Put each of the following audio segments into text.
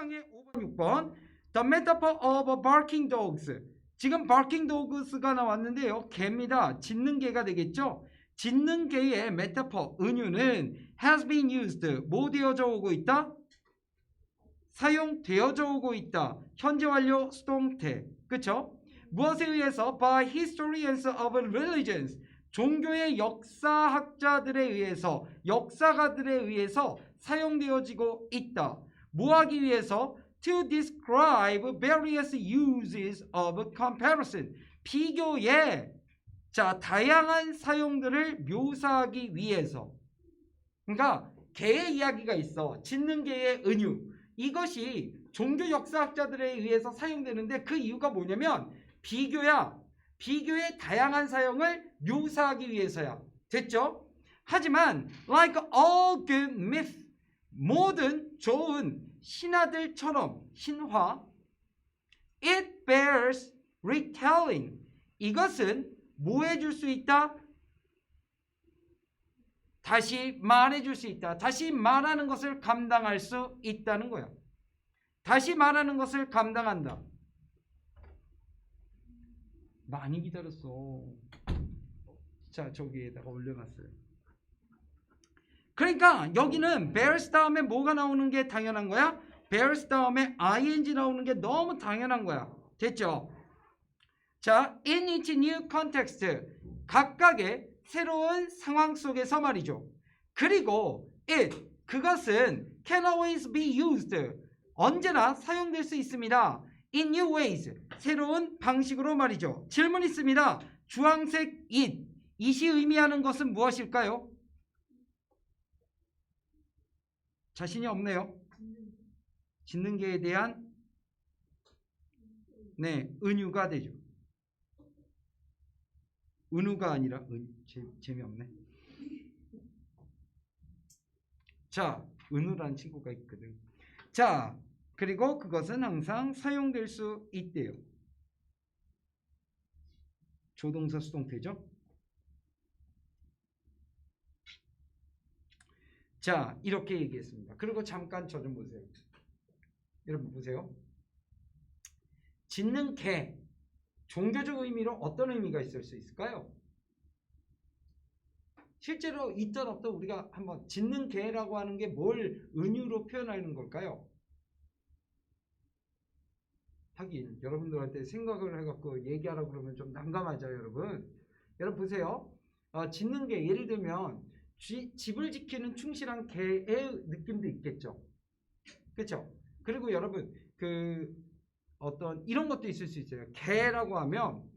상황의 5번, 6번. The metaphor of barking dogs. 지금 barking dogs가 나왔는데요. 개입니다. 짖는 개가 되겠죠. 짖는 개의 metaphor, 은유는 has been used. 뭐 되어져 오고 있다? 사용되어져 오고 있다. 현재 완료 수동태. 그쵸? 무엇에 의해서? By historians of religions. 종교의 역사학자들에 의해서, 역사가들에 의해서 사용되어지고 있다. 뭐 하기 위해서? To describe various uses of comparison. 비교의 다양한 사용들을 묘사하기 위해서. 그러니까 개의 이야기가 있어. 짖는 개의 은유. 이것이 종교 역사학자들에 의해서 사용되는데 그 이유가 뭐냐면 비교야. 비교의 다양한 사용을 묘사하기 위해서야. 됐죠? 하지만 like all good myth, 모든 좋은 신화들처럼 신화, it bears retelling. 이것은 뭐 해줄 수 있다? 다시 말해줄 수 있다. 다시 말하는 것을 감당할 수 있다는 거야. 다시 말하는 것을 감당한다. 많이 기다렸어. 자, 저기에다가 올려놨어요. 그러니까 여기는 bears 다음에 뭐가 나오는 게 당연한 거야? bears 다음에 ing 나오는 게 너무 당연한 거야. 됐죠? 자, in each new context. 각각의 새로운 상황 속에서 말이죠. 그리고 it, 그것은 can always be used. 언제나 사용될 수 있습니다. in new ways. 새로운 방식으로 말이죠. 질문 있습니다. 주황색 it. it이 의미하는 것은 무엇일까요? 자신이 없네요. 짖는 개에 대한 은유가 되죠. 은우가 아니라 재미없네. 자, 은우라는 친구가 있거든. 자, 그리고 그것은 항상 사용될 수 있대요. 조동사 수동태죠. 자, 이렇게 얘기했습니다. 그리고 잠깐 저 좀 보세요. 여러분 보세요. 짖는 개, 종교적 의미로 어떤 의미가 있을 수 있을까요? 실제로 있던 없던 우리가 한번 짖는 개라고 하는 게 뭘 은유로 표현하는 걸까요? 하긴 여러분들한테 생각을 해갖고 얘기하라고 그러면 좀 난감하죠, 여러분. 여러분 보세요. 짖는 개, 예를 들면 집을 지키는 충실한 개의 느낌도 있겠죠. 그렇죠? 그리고 여러분 어떤 이런 것도 있을 수 있어요. 개라고 하면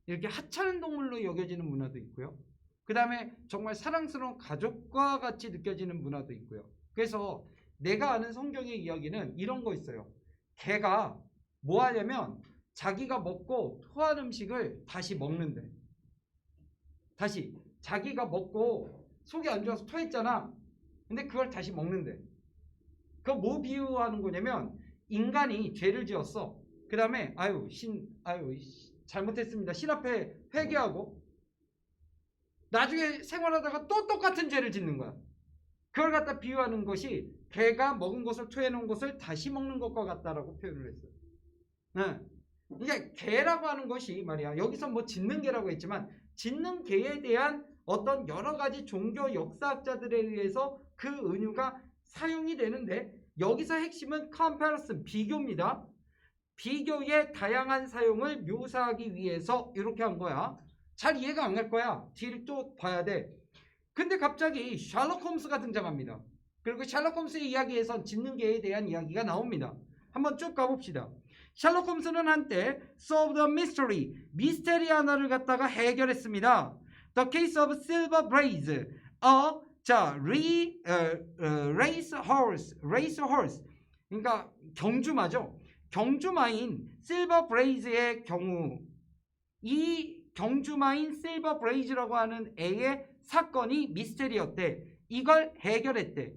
이렇게 하찮은 동물로 여겨지는 문화도 있고요. 그 다음에 정말 사랑스러운 가족과 같이 느껴지는 문화도 있고요. 그래서 내가 아는 성경의 이야기는 이런 거 있어요. 개가 뭐 하냐면 자기가 먹고 토한 음식을 다시 먹는데. 다시 자기가 먹고 속이 안 좋아서 토했잖아. 근데 그걸 다시 먹는데. 그거 뭐 비유하는 거냐면 인간이 죄를 지었어. 그 다음에 잘못했습니다. 신 앞에 회개하고 나중에 생활하다가 또 똑같은 죄를 짓는 거야. 그걸 갖다 비유하는 것이 개가 먹은 것을 토해놓은 것을 다시 먹는 것과 같다라고 표현을 했어요. 그러니까 개라고 하는 것이 말이야. 여기서 뭐 짖는 개라고 했지만 짖는 개에 대한 어떤 여러 가지 종교 역사학자들에 의해서 그 은유가 사용이 되는데 여기서 핵심은 comparison, 비교입니다. 비교의 다양한 사용을 묘사하기 위해서 이렇게 한 거야. 잘 이해가 안 갈 거야. 뒤를 또 봐야 돼. 근데 갑자기 셜록 홈스가 등장합니다. 그리고 셜록 홈스의 이야기에선 짖는 개에 대한 이야기가 나옵니다. 한번 쭉 가봅시다. 셜록 홈스는 한때 solve the mystery, 미스테리 하나를 갖다가 해결했습니다. The case of Silver Blaze, race horse. 그러니까 경주마죠. 경주마인 실버 브레이즈의 경우, 이 경주마인 실버 브레이즈라고 하는 애의 사건이 미스테리였대. 이걸 해결했대.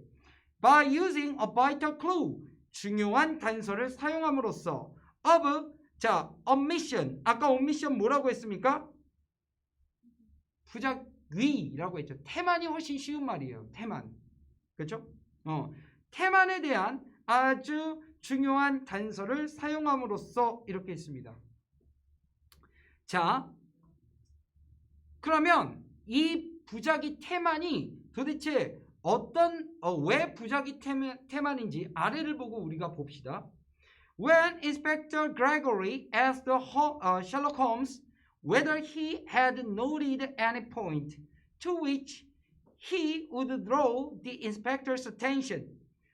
By using a vital clue, 중요한 단서를 사용함으로써 of, omission. 아까 omission 뭐라고 했습니까? 부작위라고 했죠. 태만이 훨씬 쉬운 말이에요. 태만. 그렇죠? 태만에 대한 아주 중요한 단서를 사용함으로써 이렇게 있습니다. 자, 그러면 이 부작위 태만이 도대체 왜 부작위 태만인지 아래를 보고 우리가 봅시다. When Inspector Gregory asked Sherlock Holmes whether he had noted any point to which he would draw the inspector's attention.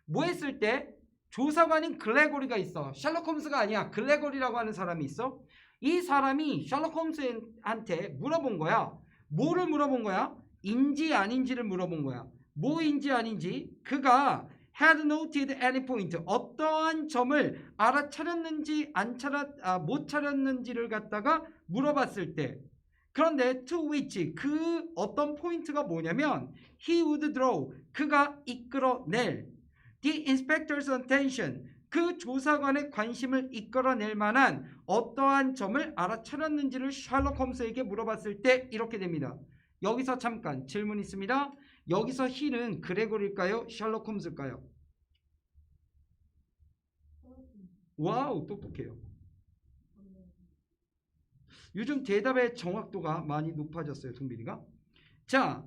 뭐 했을 때 조사관인 글레고리가 있어. 셜록 홈스가 아니야. 글레고리라고 하는 사람이 있어. 이 사람이 셜록 홈스한테 물어본 거야. 뭐를 물어본 거야? 인지 아닌지를 물어본 거야. 뭐인지 아닌지. 그가 had noted any point. 어떠한 점을 알아차렸는지 못 차렸는지를 갖다가 물어봤을 때. 그런데 to which 그 어떤 포인트가 뭐냐면 he would draw 그가 이끌어낼 the inspector's attention 그 조사관의 관심을 이끌어낼 만한 어떠한 점을 알아차렸는지를 셜록 홈스에게 물어봤을 때 이렇게 됩니다. 여기서 잠깐 질문 있습니다. 여기서 he는 그레고리일까요? 셜록 홈스일까요? 와우, 똑똑해요. 요즘 대답의 정확도가 많이 높아졌어요, 동빈이가. 자,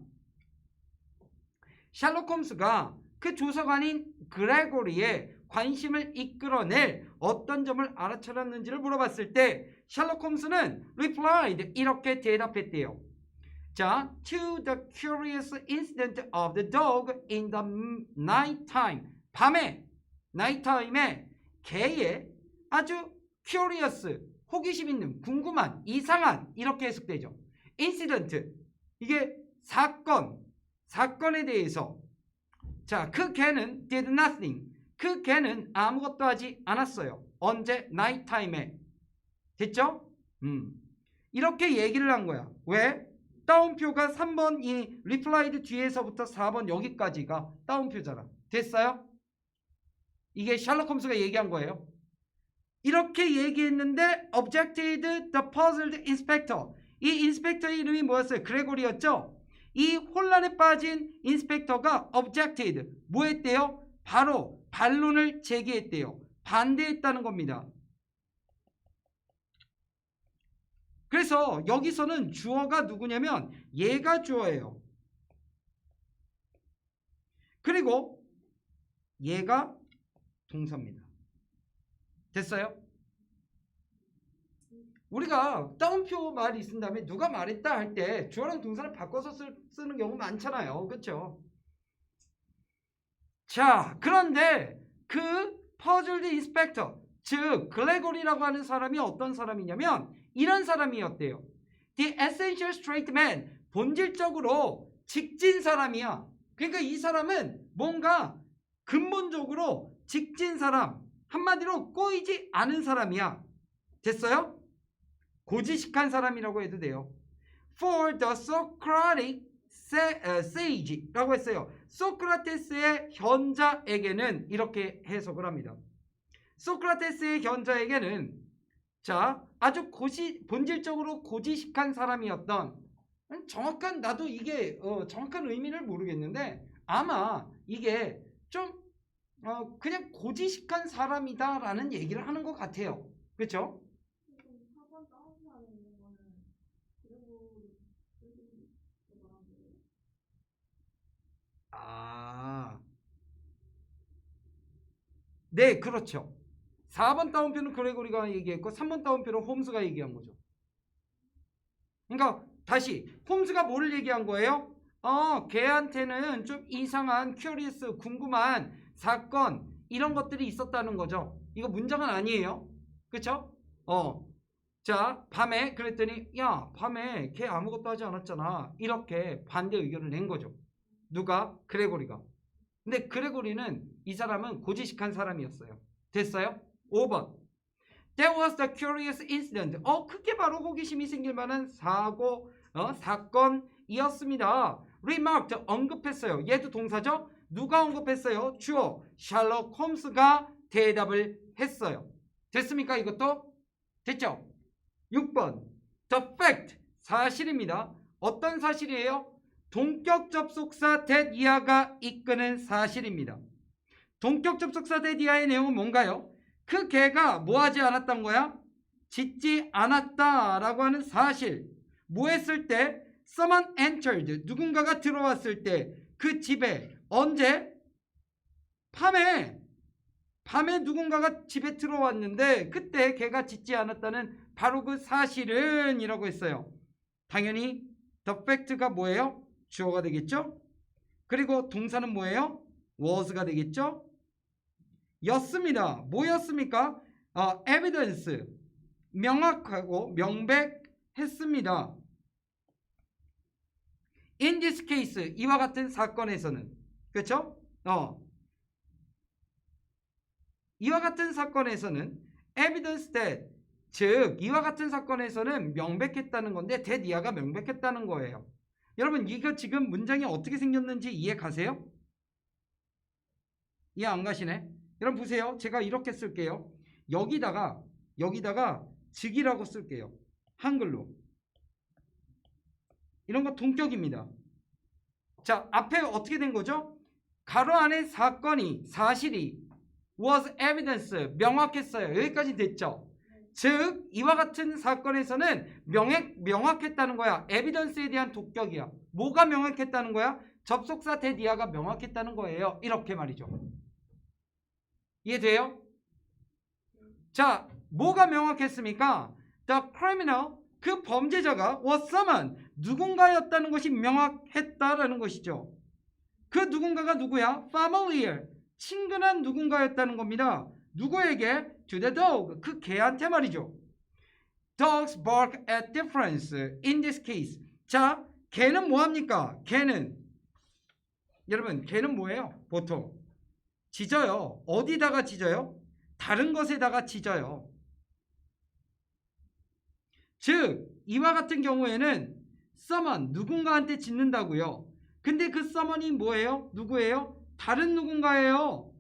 셜록 홈스가 그 조사관인 그레고리의 관심을 이끌어낼 어떤 점을 알아차렸는지를 물어봤을 때 셜록 홈스는 replied 이렇게 대답했대요. 자, to the curious incident of the dog in the night time. 밤에, night time에 개의 아주 curious, 호기심 있는, 궁금한, 이상한 이렇게 해석되죠. incident, 이게 사건에 대해서. 자, 그 개는 did nothing. 그 개는 아무것도 하지 않았어요. 언제? night time에. 됐죠? 이렇게 얘기를 한 거야. 왜? 따옴표가 3번 이 replied 뒤에서부터 4번 여기까지가 따옴표잖아. 됐어요? 이게 셜록 홈스가 얘기한 거예요. 이렇게 얘기했는데 objected the puzzled inspector. 이 인스펙터의 이름이 뭐였어요? 그레고리였죠? 이 혼란에 빠진 인스펙터가 objected. 뭐 했대요? 바로 반론을 제기했대요. 반대했다는 겁니다. 그래서 여기서는 주어가 누구냐면 얘가 주어예요. 그리고 얘가 동사입니다. 됐어요? 우리가 따옴표 말이 있은 다음에 누가 말했다 할 때 주어랑 동사를 바꿔서 쓰는 경우 많잖아요. 그렇죠? 자, 그런데 그 puzzled inspector, 즉 글레고리라고 하는 사람이 어떤 사람이냐면 이런 사람이었대요. The essential straight man, 본질적으로 직진 사람이야. 그러니까 이 사람은 뭔가 근본적으로 직진 사람, 한마디로 꼬이지 않은 사람이야. 됐어요? 고지식한 사람이라고 해도 돼요. For the Socratic sage라고 했어요. 소크라테스의 현자에게는 이렇게 해석을 합니다. 소크라테스의 현자에게는 자, 아주 본질적으로 고지식한 사람이었던 정확한 나도 이게 정확한 의미를 모르겠는데 아마 이게 좀 그냥 고지식한 사람이다라는 얘기를 하는 것 같아요. 그렇죠? 네, 그렇죠. 4번 따옴표는 그레고리가 얘기했고 3번 따옴표는 홈스가 얘기한 거죠. 그러니까 다시 홈스가 뭐를 얘기한 거예요? 걔한테는 좀 이상한 큐리어스 궁금한 사건 이런 것들이 있었다는 거죠. 이거 문장은 아니에요. 그렇죠? 자, 밤에 그랬더니 야, 밤에 걔 아무것도 하지 않았잖아. 이렇게 반대 의견을 낸 거죠. 누가? 그레고리가. 근데 그레고리는 이 사람은 고지식한 사람이었어요. 됐어요? 5번. That was the curious incident. 그게 바로 호기심이 생길 만한 사건이었습니다. Remarked, 언급했어요. 얘도 동사죠? 누가 언급했어요? 주어. 셜록 홈스가 대답을 했어요. 됐습니까? 이것도? 됐죠? 6번. The fact, 사실입니다. 어떤 사실이에요? 동격 접속사 that 이하가 이끄는 사실입니다. 동격 접속사 대 디아의 내용은 뭔가요? 그 개가 뭐 하지 않았던 거야? 짓지 않았다라고 하는 사실. 뭐 했을 때? Someone entered. 누군가가 들어왔을 때 그 집에 언제? 밤에 누군가가 집에 들어왔는데 그때 걔가 짓지 않았다는 바로 그 사실은 이라고 했어요. 당연히 the fact가 뭐예요? 주어가 되겠죠? 그리고 동사는 뭐예요? was가 되겠죠? 였습니다. 뭐였습니까? evidence. 명확하고 명백했습니다. In this case, 이와 같은 사건에서는, 그렇죠? 이와 같은 사건에서는 evidence that, 즉 이와 같은 사건에서는 명백했다는 건데 that 이하가 명백했다는 거예요. 여러분 이거 지금 문장이 어떻게 생겼는지 이해 가세요? 이해 안 가시네? 여러분 보세요. 제가 이렇게 쓸게요. 여기다가 즉이라고 쓸게요. 한글로. 이런 거 동격입니다. 자, 앞에 어떻게 된 거죠? 가로 안에 사실이 was evidence, 명확했어요. 여기까지 됐죠? 즉 이와 같은 사건에서는 명확했다는 거야. evidence에 대한 독격이야. 뭐가 명확했다는 거야? 접속사 대디아가 명확했다는 거예요. 이렇게 말이죠. 이해돼요? 자, 뭐가 명확했습니까? The criminal, 그 범죄자가 was someone, 누군가였다는 것이 명확했다라는 것이죠. 그 누군가가 누구야? familiar, 친근한 누군가였다는 겁니다. 누구에게? To the dog, 그 개한테 말이죠. Dogs bark at difference in this case. 자, 개는 뭐합니까? 여러분 개는 뭐예요? 보통 짖어요. 어디다가 짖어요? 다른 것에다가 짖어요. 즉 이와 같은 경우에는 someone, 누군가한테 짖는다고요. 근데 그 someone이 뭐예요? 누구예요? 다른 누군가예요.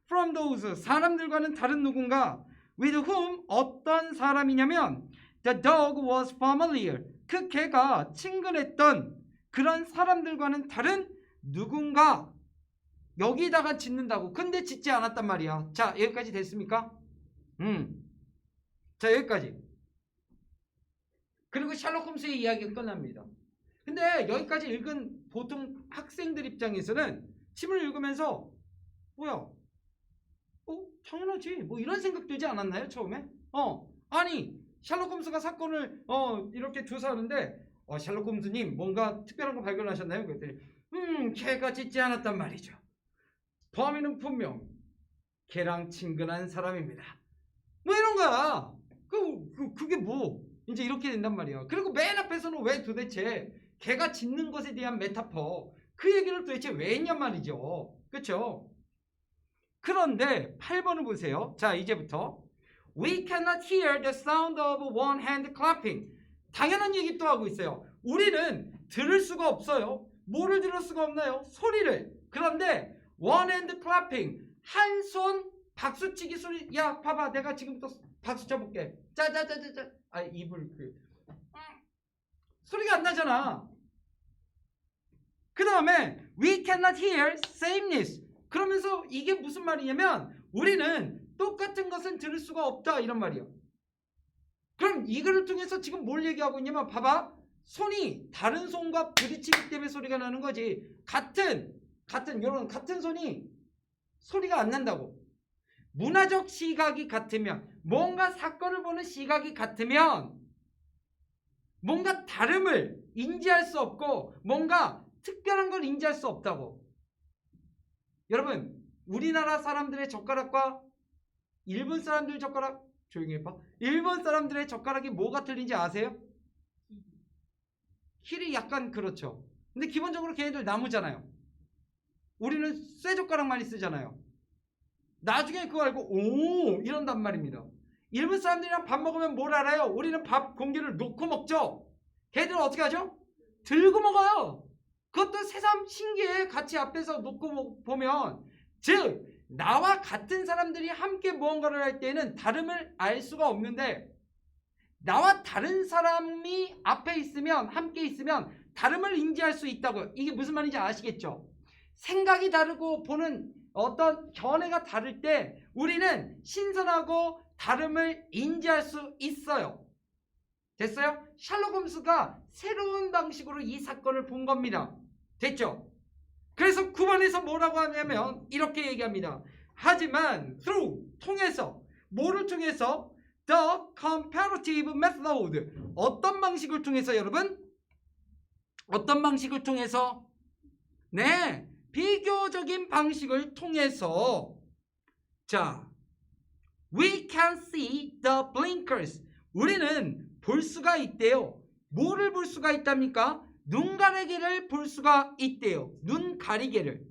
From those, 사람들과는 다른 누군가. With whom, 어떤 사람이냐면 the dog was familiar, 그 개가 친근했던 그런 사람들과는 다른 누군가. 여기다가 짖는다고. 근데 짖지 않았단 말이야. 자, 여기까지 됐습니까? 자, 여기까지. 그리고 셜록 홈스의 이야기가 끝납니다. 근데 여기까지 읽은 보통 학생들 입장에서는 침을 읽으면서 뭐야? 당연하지. 뭐 이런 생각 들지 않았나요? 처음에? 아니 셜록 홈스가 사건을 이렇게 조사하는데 셜록 홈스님 뭔가 특별한 거 발견하셨나요? 그랬더니 걔가 짖지 않았단 말이죠. 범인은 분명 걔랑 친근한 사람입니다. 뭐 이런 거야. 그게 뭐 이제 이렇게 된단 말이야. 그리고 맨 앞에서는 왜 도대체 걔가 짖는 것에 대한 메타포, 그 얘기를 도대체 왜 했냔 말이죠. 그렇죠? 그런데 8번을 보세요. 자, 이제부터 We cannot hear the sound of one hand clapping. 당연한 얘기 또 하고 있어요. 우리는 들을 수가 없어요. 뭐를 들을 수가 없나요? 소리를. 그런데 one hand clapping, 한 손 박수치기 소리. 야, 봐봐, 내가 지금부터 박수 쳐볼게. 짜자자자자. 입을 소리가 안 나잖아. 그 다음에 we cannot hear sameness. 그러면서 이게 무슨 말이냐면 우리는 똑같은 것은 들을 수가 없다 이런 말이야. 그럼 이거를 통해서 지금 뭘 얘기하고 있냐면 봐봐. 손이 다른 손과 부딪히기 때문에 소리가 나는 거지. 같은 손이 소리가 안 난다고. 문화적 시각이 같으면, 뭔가 사건을 보는 시각이 같으면 뭔가 다름을 인지할 수 없고 뭔가 특별한 걸 인지할 수 없다고. 여러분, 우리나라 사람들의 젓가락과 일본 사람들 젓가락, 조용히 해봐. 일본 사람들의 젓가락이 뭐가 틀린지 아세요? 힐이 약간 그렇죠. 근데 기본적으로 걔네들 나무잖아요. 우리는 쇠젓가락 많이 쓰잖아요. 나중에 그거 알고 오 이런단 말입니다. 일본 사람들이랑 밥 먹으면 뭘 알아요? 우리는 밥 공기를 놓고 먹죠. 걔들은 어떻게 하죠? 들고 먹어요. 그것도 새삼 신기해. 같이 앞에서 놓고 보면. 즉 나와 같은 사람들이 함께 무언가를 할 때는 다름을 알 수가 없는데 나와 다른 사람이 앞에 있으면, 함께 있으면 다름을 인지할 수 있다고요. 이게 무슨 말인지 아시겠죠? 생각이 다르고 보는 어떤 견해가 다를 때 우리는 신선하고 다름을 인지할 수 있어요. 됐어요? 셜록 홈스가 새로운 방식으로 이 사건을 본 겁니다. 됐죠? 그래서 9번에서 뭐라고 하냐면 이렇게 얘기합니다. 하지만 through 통해서 뭐를 통해서 the comparative method 어떤 방식을 통해서 여러분? 어떤 방식을 통해서? 네, 비교적인 방식을 통해서 자, we can see the blinkers 우리는 볼 수가 있대요. 뭐를 볼 수가 있답니까? 눈 가리개를 볼 수가 있대요. 눈 가리개를.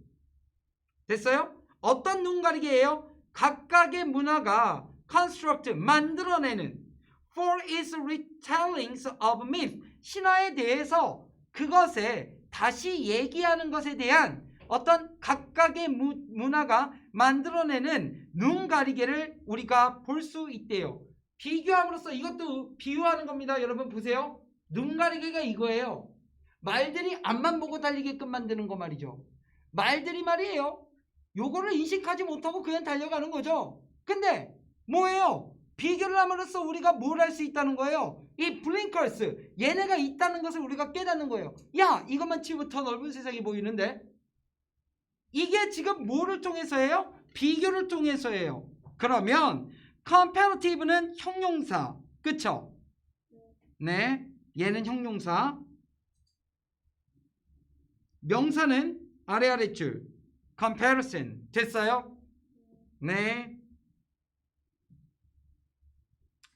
됐어요? 어떤 눈 가리개예요? 각각의 문화가 construct 만들어내는 for its retellings of myth 신화에 대해서 그것에 다시 얘기하는 것에 대한 어떤 각각의 문화가 만들어내는 눈 가리개를 우리가 볼 수 있대요. 비교함으로써 이것도 비유하는 겁니다. 여러분 보세요. 눈 가리개가 이거예요. 말들이 앞만 보고 달리게끔 만드는 거 말이죠. 말들이 말이에요. 요거를 인식하지 못하고 그냥 달려가는 거죠. 근데 뭐예요? 비교를 함으로써 우리가 뭘 할 수 있다는 거예요? 이 블링커스 얘네가 있다는 것을 우리가 깨닫는 거예요. 야 이것만 치우면 더 넓은 세상이 보이는데 이게 지금 뭐를 통해서 해요? 비교를 통해서 해요. 그러면 comparative는 형용사 그쵸? 네 얘는 형용사 명사는 아래줄 comparison 됐어요? 네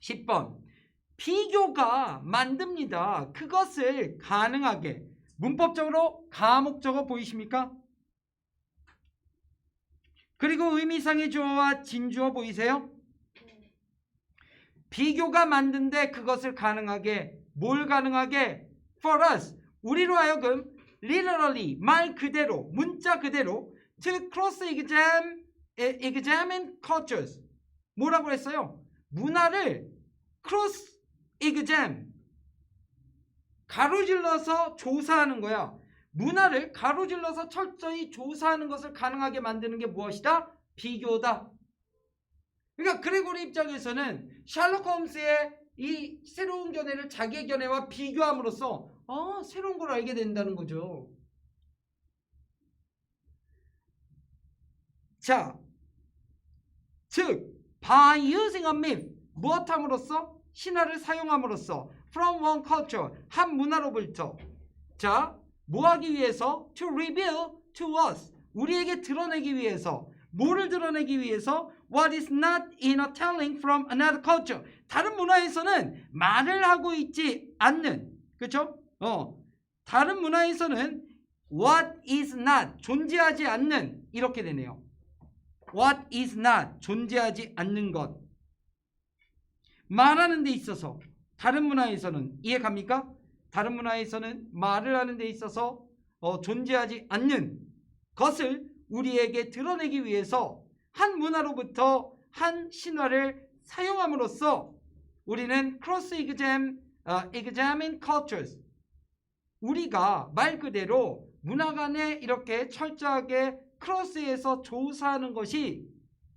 10번 비교가 만듭니다. 그것을 가능하게 문법적으로 가목적어 보이십니까? 그리고 의미상의 주어와 진주어 보이세요? 비교가 만든데 그것을 가능하게 뭘 가능하게? For us 우리로 하여금 literally 말 그대로 문자 그대로 to cross examine cultures 뭐라고 했어요? 문화를 cross examine 가로질러서 조사하는 거야. 문화를 가로질러서 철저히 조사하는 것을 가능하게 만드는 게 무엇이다? 비교다. 그러니까 그레고리 입장에서는 셜록 홈스의 이 새로운 견해를 자기의 견해와 비교함으로써 새로운 걸 알게 된다는 거죠. 자, 즉 by using a myth 무엇함으로써? 신화를 사용함으로써 from one culture 한 문화로부터 자 뭐하기 위해서? to reveal to us 우리에게 드러내기 위해서 뭐를 드러내기 위해서? what is not in a telling from another culture 다른 문화에서는 말을 하고 있지 않는 그렇죠? 다른 문화에서는 what is not 존재하지 않는 이렇게 되네요. what is not 존재하지 않는 것 말하는 데 있어서 다른 문화에서는 이해 갑니까? 다른 문화에서는 말을 하는 데 있어서 존재하지 않는 것을 우리에게 드러내기 위해서 한 문화로부터 한 신화를 사용함으로써 우리는 cross examine cultures 우리가 말 그대로 문화 간에 이렇게 철저하게 크로스해서 조사하는 것이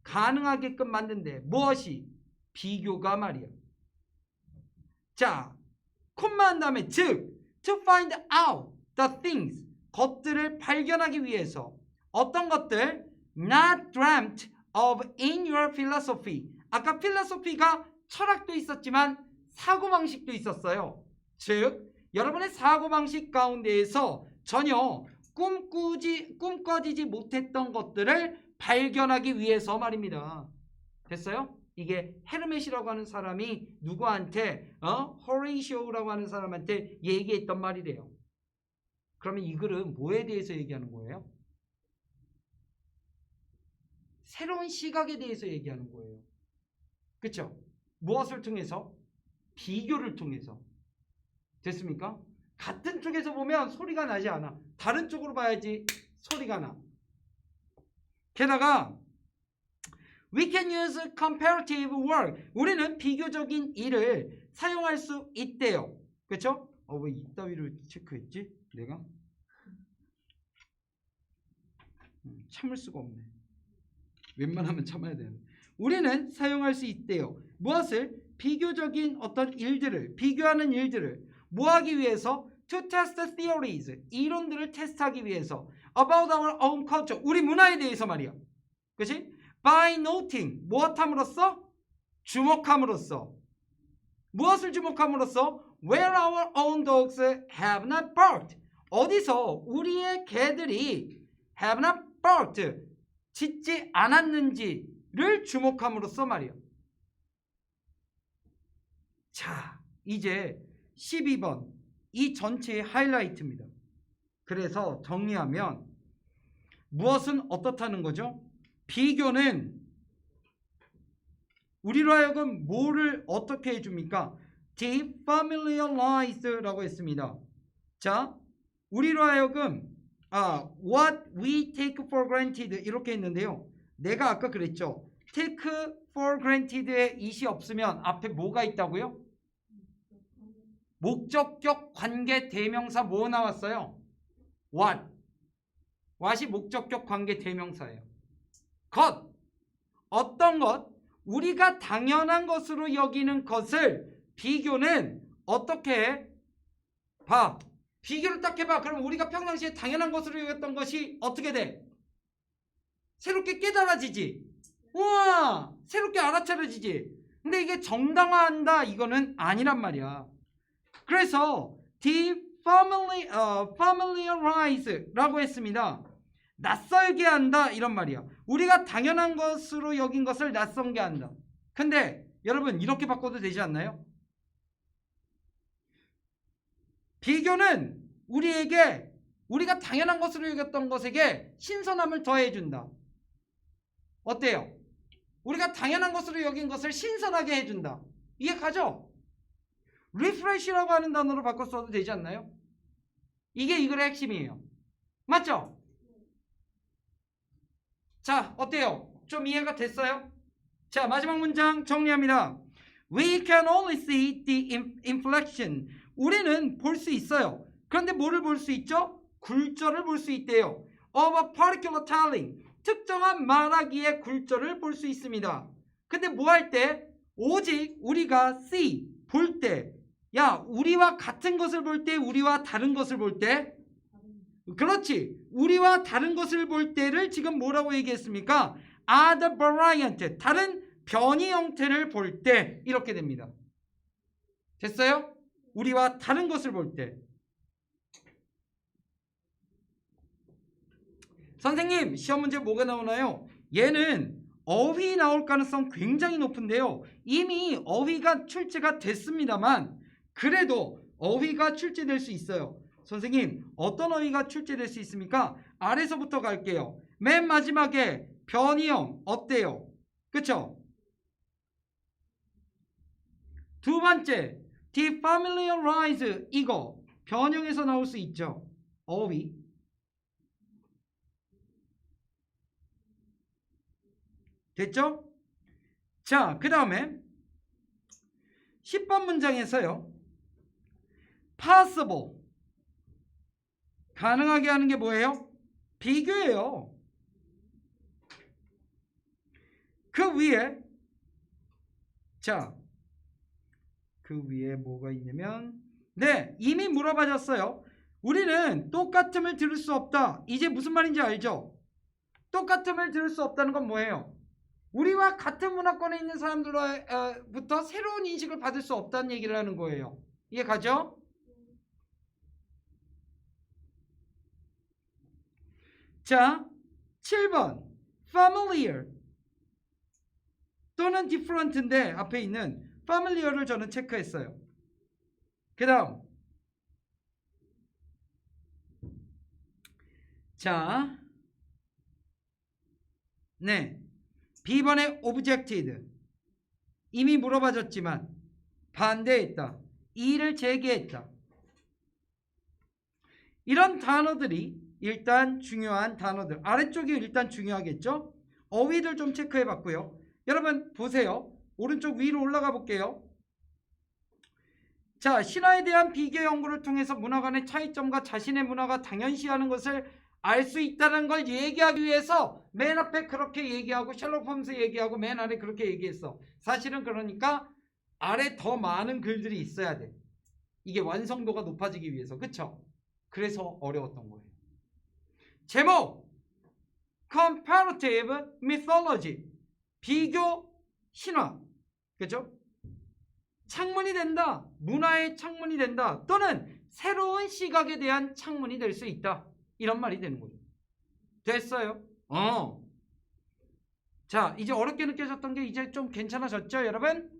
가능하게끔 만든데 무엇이? 비교가 말이야. 자, 콤마한 다음에 즉 to find out the things 것들을 발견하기 위해서 어떤 것들? not dreamt of in your philosophy 아까 필로소피가 철학도 있었지만 사고방식도 있었어요. 즉 여러분의 사고방식 가운데에서 전혀 꿈꿔지지 못했던 것들을 발견하기 위해서 말입니다. 됐어요? 이게 헤르메시라고 하는 사람이 누구한테 호레이시오라고 하는 사람한테 얘기했던 말이래요. 그러면 이 글은 뭐에 대해서 얘기하는 거예요? 새로운 시각에 대해서 얘기하는 거예요. 그렇죠? 무엇을 통해서? 비교를 통해서. 됐습니까? 같은 쪽에서 보면 소리가 나지 않아. 다른 쪽으로 봐야지 소리가 나. 게다가 we can use comparative work. 우리는 비교적인 일을 사용할 수 있대요. 그렇죠? 왜 이따위를 체크했지? 내가? 참을 수가 없네. 웬만하면 참아야 되는데. 우리는 사용할 수 있대요. 무엇을? 비교적인 어떤 일들을, 비교하는 일들을 뭐 하기 위해서? To test theories, 이론들을 테스트하기 위해서. About our own culture, 우리 문화에 대해서 말이야. 그치? By noting, 무엇함으로써? 주목함으로써. 무엇을 주목함으로써? Where our own dogs have not barked, 어디서 우리의 개들이 have not barked, 짖지 않았는지를 주목함으로써 말이야. 자, 이제 12번 이 전체의 하이라이트입니다. 그래서 정리하면 무엇은 어떻다는 거죠? 비교는 우리로 하여금 뭐를 어떻게 해줍니까? defamiliarized라고 했습니다. 자, 우리로 하여금 what we take for granted 이렇게 했는데요. 내가 아까 그랬죠. take for granted에 it이 없으면 앞에 뭐가 있다고요? 목적격 관계 대명사 뭐 나왔어요? what. what이 목적격 관계 대명사예요. 것. 어떤 것? 우리가 당연한 것으로 여기는 것을 비교는 어떻게 해? 봐. 비교를 딱 해봐. 그럼 우리가 평상시에 당연한 것으로 여겼던 것이 어떻게 돼? 새롭게 깨달아지지. 우와! 새롭게 알아차려지지. 근데 이게 정당화한다 이거는 아니란 말이야. 그래서 familiarize라고 했습니다. 낯설게 한다 이런 말이야. 우리가 당연한 것으로 여긴 것을 낯선게 한다. 근데 여러분 이렇게 바꿔도 되지 않나요? 비교는 우리에게 우리가 당연한 것으로 여겼던 것에게 신선함을 더해준다. 어때요? 우리가 당연한 것으로 여긴 것을 신선하게 해준다. 이해 가죠? refresh라고 하는 단어로 바꿔 써도 되지 않나요? 이게 이 글의 핵심이에요. 맞죠? 자, 어때요? 좀 이해가 됐어요? 자, 마지막 문장 정리합니다. We can only see the inflection. 우리는 볼 수 있어요. 그런데 뭐를 볼 수 있죠? 굴절을 볼 수 있대요. Of a particular telling. 특정한 말하기의 굴절을 볼 수 있습니다. 근데 뭐 할 때? 오직 우리가 see, 볼 때. 야, 우리와 같은 것을 볼 때, 우리와 다른 것을 볼 때. 그렇지. 우리와 다른 것을 볼 때를 지금 뭐라고 얘기했습니까? Other variant. 다른 변이 형태를 볼 때. 이렇게 됩니다. 됐어요? 우리와 다른 것을 볼 때. 선생님, 시험 문제 뭐가 나오나요? 얘는 어휘 나올 가능성 굉장히 높은데요. 이미 어휘가 출제가 됐습니다만 그래도 어휘가 출제될 수 있어요. 선생님, 어떤 어휘가 출제될 수 있습니까? 아래서부터 갈게요. 맨 마지막에 변이형 어때요? 그쵸? 두 번째, defamiliarize 이거 변형에서 나올 수 있죠. 어휘. 됐죠? 자, 그 다음에 10번 문장에서요. possible 가능하게 하는 게 뭐예요? 비교예요. 그 위에 자, 그 위에 뭐가 있냐면 네, 이미 물어봐줬어요. 우리는 똑같음을 들을 수 없다. 이제 무슨 말인지 알죠? 똑같음을 들을 수 없다는 건 뭐예요? 우리와 같은 문화권에 있는 사람들로부터 새로운 인식을 받을 수 없다는 얘기를 하는 거예요. 이해 가죠? 자, 7번 familiar 또는 different인데 앞에 있는 familiar를 저는 체크했어요. 그 다음 자, 네, B번의 objected 이미 물어봐줬지만 반대했다. 이의를 제기했다. 이런 단어들이 일단 중요한 단어들. 아래쪽이 일단 중요하겠죠? 어휘들 좀 체크해 봤고요. 여러분 보세요. 오른쪽 위로 올라가 볼게요. 자, 신화에 대한 비교 연구를 통해서 문화 간의 차이점과 자신의 문화가 당연시하는 것을 알 수 있다는 걸 얘기하기 위해서 맨 앞에 그렇게 얘기하고 셜록 홈스 얘기하고 맨 아래 그렇게 얘기했어. 사실은 그러니까 아래 더 많은 글들이 있어야 돼. 이게 완성도가 높아지기 위해서. 그쵸? 그래서 어려웠던 거예요. 제목 Comparative Mythology 비교 신화. 그죠? 창문이 된다. 문화의 창문이 된다. 또는 새로운 시각에 대한 창문이 될 수 있다. 이런 말이 되는 거죠. 됐어요? 자, 이제 어렵게 느껴졌던 게 이제 좀 괜찮아졌죠, 여러분?